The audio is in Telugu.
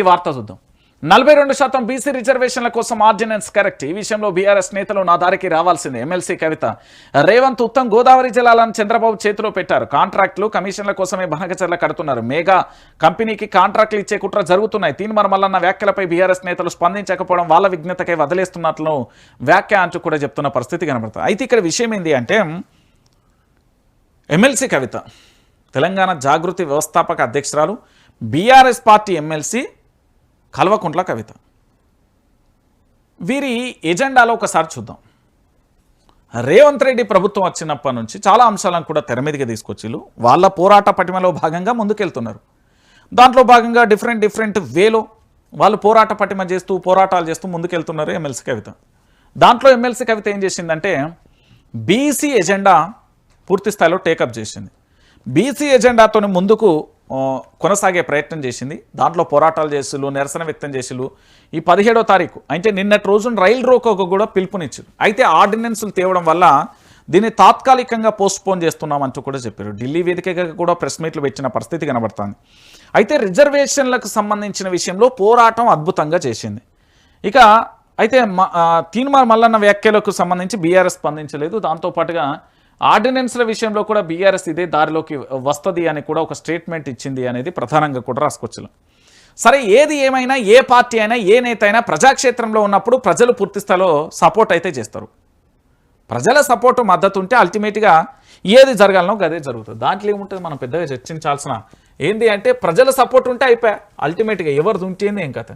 ఈ వార్త చూద్దాం. 42% బీసీ రిజర్వేషన్ల కోసం ఆర్డినెన్స్ కరెక్ట్. ఈ విషయంలో బీఆర్ఎస్ నేతలు నా దారికి రావాల్సిందే. ఎమ్మెల్సీ కవిత. రేవంత్ ఉత్తమ్ గోదావరి జలాలను చంద్రబాబు చేతిలో పెట్టారు. కాంట్రాక్టులు కమిషన్ల కోసమే బనకచర్ల కడుతున్నారు. మేఘా కంపెనీకి కాంట్రాక్టులు ఇచ్చే కుట్ర జరుగుతున్నాయి. తీన్మార్ మల్లన్న వ్యాఖ్యలపై బీఆర్ఎస్ నేతలు స్పందించకపోవడం వాళ్ళ విజ్ఞతకై వదిలేస్తున్నట్లు వ్యాఖ్య అంటూ కూడా చెప్తున్న పరిస్థితి కనబడుతుంది. అయితే ఇక్కడ విషయం ఏంటి అంటే ఎమ్మెల్సీ కవిత తెలంగాణ జాగృతి వ్యవస్థాపక అధ్యక్షురాలు, BRS party MLC Kalvakuntla Kavitha. వీరి ఎజెండాలో ఒకసారి చూద్దాం. రేవంత్ రెడ్డి ప్రభుత్వం వచ్చినప్పటి నుంచి చాలా అంశాలను కూడా తెర మీదకి తీసుకొచ్చిళ్ళు. వాళ్ళ పోరాట పటిమలో భాగంగా ముందుకెళ్తున్నారు. దాంట్లో భాగంగా డిఫరెంట్ వేలో వాళ్ళు పోరాట పటిమ చేస్తూ పోరాటాలు చేస్తూ ముందుకెళ్తున్నారు ఎమ్మెల్సీ కవిత. దాంట్లో ఎమ్మెల్సీ కవిత ఏం చేసిందంటే బీసీ ఎజెండా పూర్తి స్థాయిలో టేకప్ చేసింది. బీసీ ఎజెండాతో ముందుకు కొనసాగే ప్రయత్నం చేసింది. దాంట్లో పోరాటాలు చేసిళ్ళు, నిరసన వ్యక్తం చేసిళ్ళు. ఈ 17వ తారీఖు అంటే నిన్నటి రోజున రైలు రోకోకు కూడా పిలుపునిచ్చారు. అయితే ఆర్డినెన్సులు తేవడం వల్ల దీన్ని తాత్కాలికంగా పోస్ట్పోన్ చేస్తున్నామంటూ కూడా చెప్పారు. ఢిల్లీ వేదికగా కూడా ప్రెస్ మీట్లు పెట్టిన పరిస్థితి కనబడుతుంది. అయితే రిజర్వేషన్లకు సంబంధించిన విషయంలో పోరాటం అద్భుతంగా చేసింది. ఇక అయితే తీన్మార్ మల్లన్న వ్యాఖ్యలకు సంబంధించి బీఆర్ఎస్ స్పందించలేదు. దాంతోపాటుగా ఆర్డినెన్స్ల విషయంలో కూడా బీఆర్ఎస్ ఇదే దారిలోకి వస్తుంది అని కూడా ఒక స్టేట్మెంట్ ఇచ్చింది అనేది ప్రధానంగా కూడా రాసుకొచ్చారు. సరే, ఏది ఏమైనా ఏ పార్టీ అయినా ఏ నేత అయినా ప్రజాక్షేత్రంలో ఉన్నప్పుడు ప్రజలు పూర్తి స్థాయిలో సపోర్ట్ అయితే చేస్తారు. ప్రజల సపోర్టు మద్దతు ఉంటే అల్టిమేట్గా ఏది జరగాలనో అదే జరుగుతుంది. దాంట్లో ఏముంటుంది, మనం పెద్దగా చర్చించాల్సిన ఏంది అంటే ప్రజల సపోర్ట్ ఉంటే అయిపోయా. అల్టిమేట్గా ఎవరిది ఉంటేంది ఏం కథ.